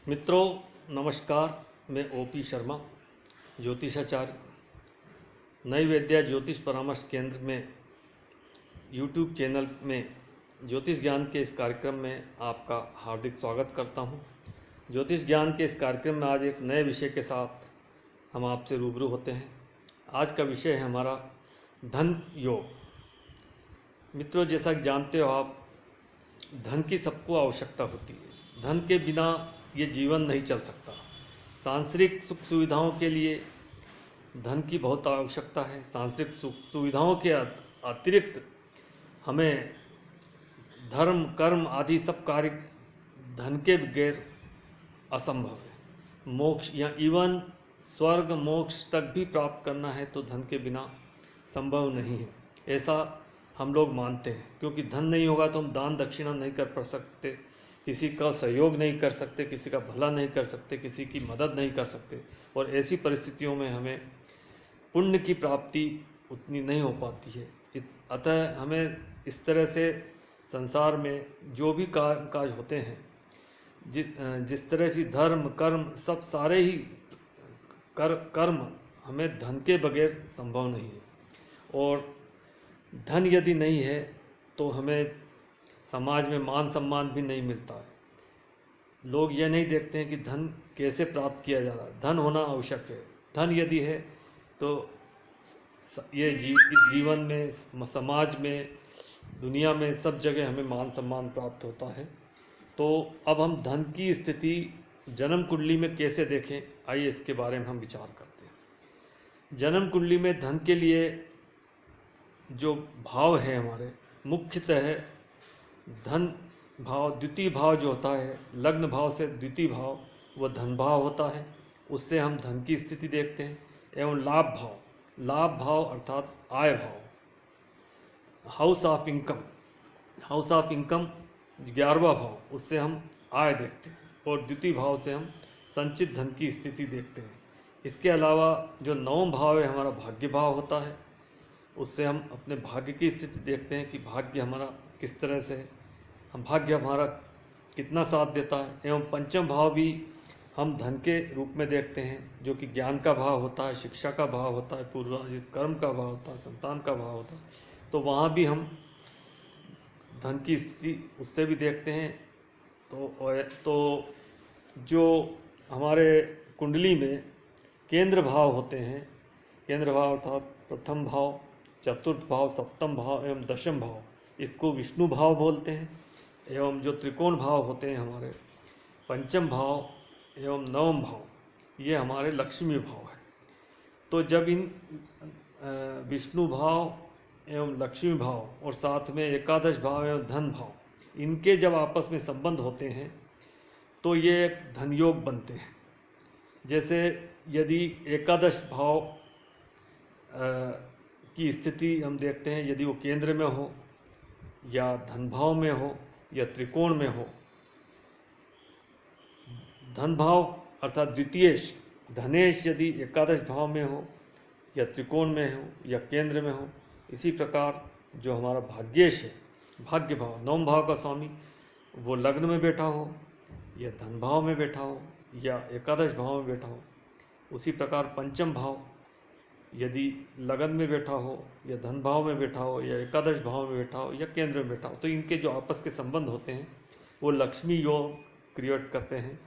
मित्रों नमस्कार। मैं ओपी शर्मा, ज्योतिषाचार्य, नई विद्या ज्योतिष परामर्श केंद्र में यूट्यूब चैनल में ज्योतिष ज्ञान के इस कार्यक्रम में आपका हार्दिक स्वागत करता हूं। ज्योतिष ज्ञान के इस कार्यक्रम में आज एक नए विषय के साथ हम आपसे रूबरू होते हैं। आज का विषय है हमारा धन योग। मित्रों, जैसा कि जानते हो आप, धन की सबको आवश्यकता होती है। धन के बिना ये जीवन नहीं चल सकता। सांसारिक सुख सुविधाओं के लिए धन की बहुत आवश्यकता है। सांसारिक सुख सुविधाओं के अतिरिक्त हमें धर्म कर्म आदि सब कार्य धन के बगैर असंभव है। मोक्ष या इवन स्वर्ग मोक्ष तक भी प्राप्त करना है तो धन के बिना संभव नहीं है, ऐसा हम लोग मानते हैं। क्योंकि धन नहीं होगा तो हम दान दक्षिणा नहीं कर पा सकते, किसी का सहयोग नहीं कर सकते, किसी का भला नहीं कर सकते, किसी की मदद नहीं कर सकते। और ऐसी परिस्थितियों में हमें पुण्य की प्राप्ति उतनी नहीं हो पाती है। अतः हमें इस तरह से संसार में जो भी काज होते हैं, जिस तरह की धर्म कर्म सब सारे ही कर्म हमें धन के बगैर संभव नहीं है। और धन यदि नहीं है तो हमें समाज में मान सम्मान भी नहीं मिलता है। लोग ये नहीं देखते हैं कि धन कैसे प्राप्त किया जा रहा है। धन होना आवश्यक है। धन यदि है तो ये इस जीवन में, समाज में, दुनिया में सब जगह हमें मान सम्मान प्राप्त होता है। तो अब हम धन की स्थिति जन्म कुंडली में कैसे देखें, आइए इसके बारे में हम विचार करते हैं। जन्म कुंडली में धन के लिए जो भाव है हमारे, मुख्यतः धन भाव, द्वितीय भाव जो होता है, लग्न भाव से द्वितीय भाव वह धन भाव होता है। उससे हम धन की स्थिति देखते हैं। एवं लाभ भाव अर्थात आय भाव, हाउस ऑफ इनकम 11वां भाव, उससे हम आय देखते हैं। और द्वितीय भाव से हम संचित धन की स्थिति देखते हैं। इसके अलावा जो 9वां भाव है हमारा भाग्य भाव होता है, उससे हम अपने भाग्य की स्थिति देखते हैं कि भाग्य हमारा किस तरह से है, हम भाग्य हमारा कितना साथ देता है। एवं पंचम भाव भी हम धन के रूप में देखते हैं, जो कि ज्ञान का भाव होता है, शिक्षा का भाव होता है, पूर्वार्जित कर्म का भाव होता है, संतान का भाव होता है। तो वहाँ भी हम धन की स्थिति उससे भी देखते हैं। तो जो हमारे कुंडली में केंद्र भाव होते हैं, केंद्र भाव अर्थात प्रथम भाव, चतुर्थ भाव, सप्तम भाव एवं दशम भाव, इसको विष्णु भाव बोलते हैं। एवं जो त्रिकोण भाव होते हैं हमारे, पंचम भाव एवं नवम भाव, ये हमारे लक्ष्मी भाव है। तो जब इन विष्णु भाव एवं लक्ष्मी भाव और साथ में एकादश भाव एवं धन भाव, इनके जब आपस में संबंध होते हैं तो ये एक धन योग बनते हैं। जैसे यदि एकादश भाव की स्थिति हम देखते हैं, यदि वो केंद्र में हो या धन भाव में हो या त्रिकोण में हो। धन भाव अर्थात द्वितीयेश, धनेश यदि एकादश भाव में हो या त्रिकोण में हो या केंद्र में हो। इसी प्रकार जो हमारा भाग्येश है, भाग्य भाव, 9 भाव का स्वामी, वो लग्न में बैठा हो या धन भाव में बैठा हो या एकादश भाव में बैठा हो। उसी प्रकार पंचम भाव यदि लगन में बैठा हो या धन भाव में बैठा हो या एकादश भाव में बैठा हो या केंद्र में बैठा हो, तो इनके जो आपस के संबंध होते हैं वो लक्ष्मी योग क्रिएट करते हैं,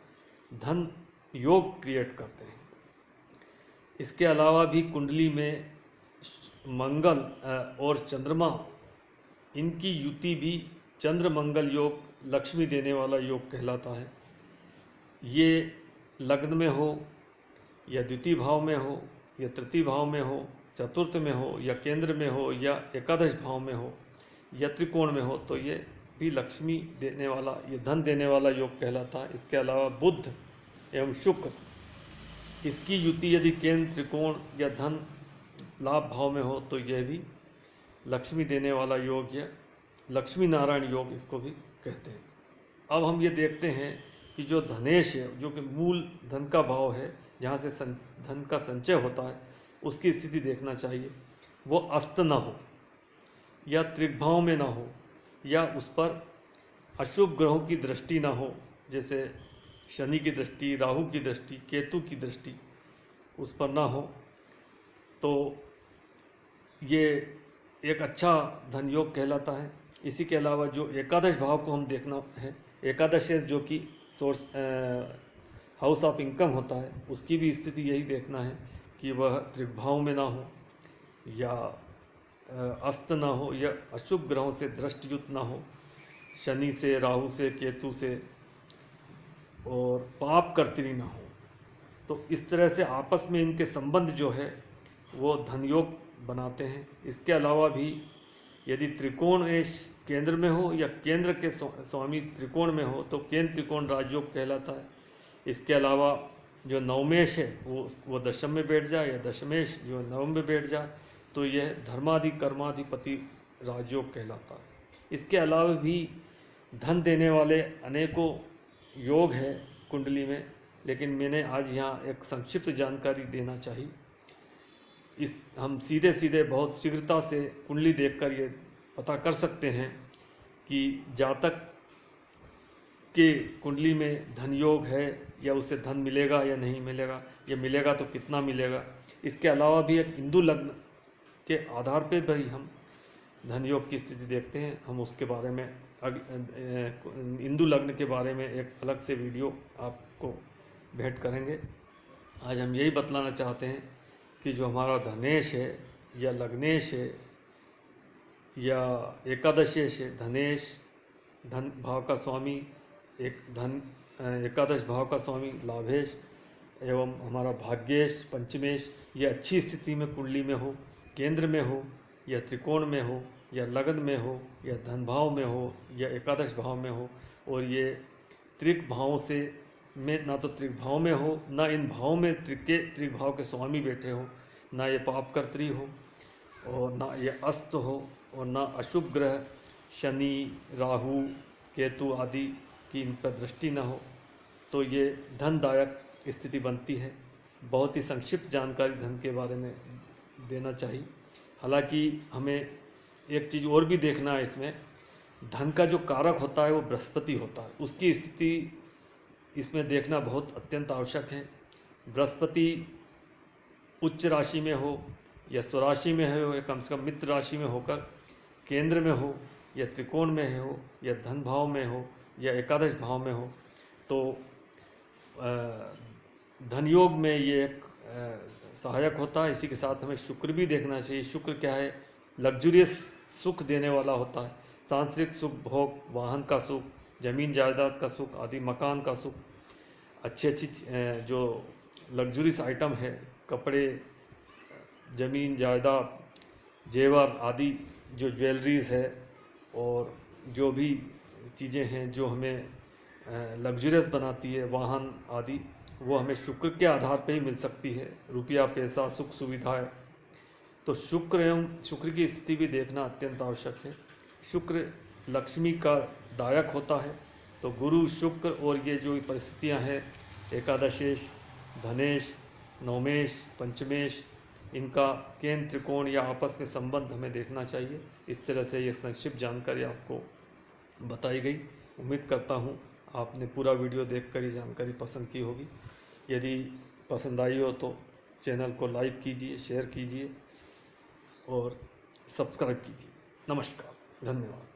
धन योग क्रिएट करते हैं। इसके अलावा भी कुंडली में मंगल और चंद्रमा, इनकी युति भी चंद्र मंगल योग, लक्ष्मी देने वाला योग कहलाता है। ये लग्न में हो या द्वितीय भाव में हो या तृतीय भाव में हो, चतुर्थ में हो या केंद्र में हो या एकादश भाव में हो या त्रिकोण में हो, तो ये भी लक्ष्मी देने वाला, ये धन देने वाला योग कहलाता है। इसके अलावा बुध एवं शुक्र, इसकी युति यदि केंद्र, त्रिकोण या धन लाभ भाव में हो तो यह भी लक्ष्मी देने वाला योग या लक्ष्मी नारायण योग इसको भी कहते हैं। अब हम ये देखते हैं कि जो धनेश है, जो कि मूल धन का भाव है, जहाँ से धन का संचय होता है, उसकी स्थिति देखना चाहिए। वो अस्त न हो या त्रिभाव में ना हो या उस पर अशुभ ग्रहों की दृष्टि ना हो, जैसे शनि की दृष्टि, राहु की दृष्टि, केतु की दृष्टि उस पर ना हो, तो ये एक अच्छा धन योग कहलाता है। इसी के अलावा जो एकादश भाव को हम देखना है, एकादश जो कि सोर्स हाउस ऑफ इनकम होता है, उसकी भी स्थिति यही देखना है कि वह त्रिभाव में ना हो, या अस्त ना हो, या अशुभ ग्रहों से दृष्टियुक्त ना हो, शनि से, राहु से, केतु से, और पाप कर्तरी ना हो। तो इस तरह से आपस में इनके संबंध जो है वो धन योग बनाते हैं। इसके अलावा भी यदि त्रिकोण एश केंद्र में हो या केंद्र के स्वामी त्रिकोण में हो तो केंद्र त्रिकोण राजयोग कहलाता है। इसके अलावा जो नवमेश है वो दशम में बैठ जाए, या दशमेश जो नवम में बैठ जाए, तो यह धर्मादि कर्माधिपति राजयोग कहलाता है। इसके अलावा भी धन देने वाले अनेकों योग है कुंडली में, लेकिन मैंने आज यहाँ एक संक्षिप्त जानकारी देना चाहिए। हम सीधे सीधे बहुत शीघ्रता से कुंडली देखकर ये पता कर सकते हैं कि जातक के कुंडली में धन योग है, या उसे धन मिलेगा या नहीं मिलेगा, या मिलेगा तो कितना मिलेगा। इसके अलावा भी एक हिंदू लग्न के आधार पर भी हम धन योग की स्थिति देखते हैं। हम उसके बारे में हिंदू लग्न के बारे में एक अलग से वीडियो आपको भेंट करेंगे। आज हम यही बतलाना चाहते हैं कि जो हमारा धनेश है, या लग्नेश है, या एकादशेश है, धनेश धन भाव का स्वामी, एकादश भाव का स्वामी लाभेश, एवं हमारा भाग्येश पंचमेश, ये अच्छी स्थिति में कुंडली में हो, केंद्र में हो, या त्रिकोण में हो, या लग्न में हो, या धन भाव में हो, या एकादश भाव में हो, और ये त्रिक भावों से में ना तो त्रिभाव में हो, ना इन भाव में त्रिभाव के स्वामी बैठे हो, ना ये पाप कर्त्री हो, और ना ये अस्त हो, और ना अशुभ ग्रह शनि, राहु, केतु आदि की इन पर दृष्टि न हो, तो ये धनदायक स्थिति बनती है। बहुत ही संक्षिप्त जानकारी धन के बारे में देना चाहिए। हालांकि हमें एक चीज़ और भी देखना है इसमें, धन का जो कारक होता है वो बृहस्पति होता है, उसकी स्थिति इसमें देखना बहुत अत्यंत आवश्यक है। बृहस्पति उच्च राशि में हो, या स्वराशि में हो, या कम से कम मित्र राशि में होकर केंद्र में हो, या त्रिकोण में हो, या धन भाव में हो, या एकादश भाव में हो, तो धन योग में ये एक सहायक होता है। इसी के साथ हमें शुक्र भी देखना चाहिए। शुक्र क्या है? लग्जूरियस सुख देने वाला होता है, सांसारिक सुख, भोग, वाहन का सुख, ज़मीन जायदाद का सुख आदि, मकान का सुख, अच्छी जो लग्जूरियस आइटम है, कपड़े, ज़मीन जायदाद, जेवर आदि, जो ज्वेलरीज है, और जो भी चीज़ें हैं जो हमें लग्जूरियस बनाती है, वाहन आदि, वो हमें शुक्र के आधार पर ही मिल सकती है। रुपया, पैसा, सुख सुविधाएं, तो शुक्र एवं शुक्र की स्थिति भी देखना अत्यंत आवश्यक है। शुक्र लक्ष्मी का दायक होता है, तो गुरु, शुक्र और ये जो परिस्थितियां हैं, एकादशेश, धनेश, नवमेश, पंचमेश, इनका केंद्र त्रिकोण या आपस में संबंध हमें देखना चाहिए। इस तरह से ये संक्षिप्त जानकारी आपको बताई गई। उम्मीद करता हूँ आपने पूरा वीडियो देखकर ये जानकारी पसंद की होगी। यदि पसंद आई हो तो चैनल को लाइक कीजिए, शेयर कीजिए और सब्सक्राइब कीजिए। नमस्कार, धन्यवाद।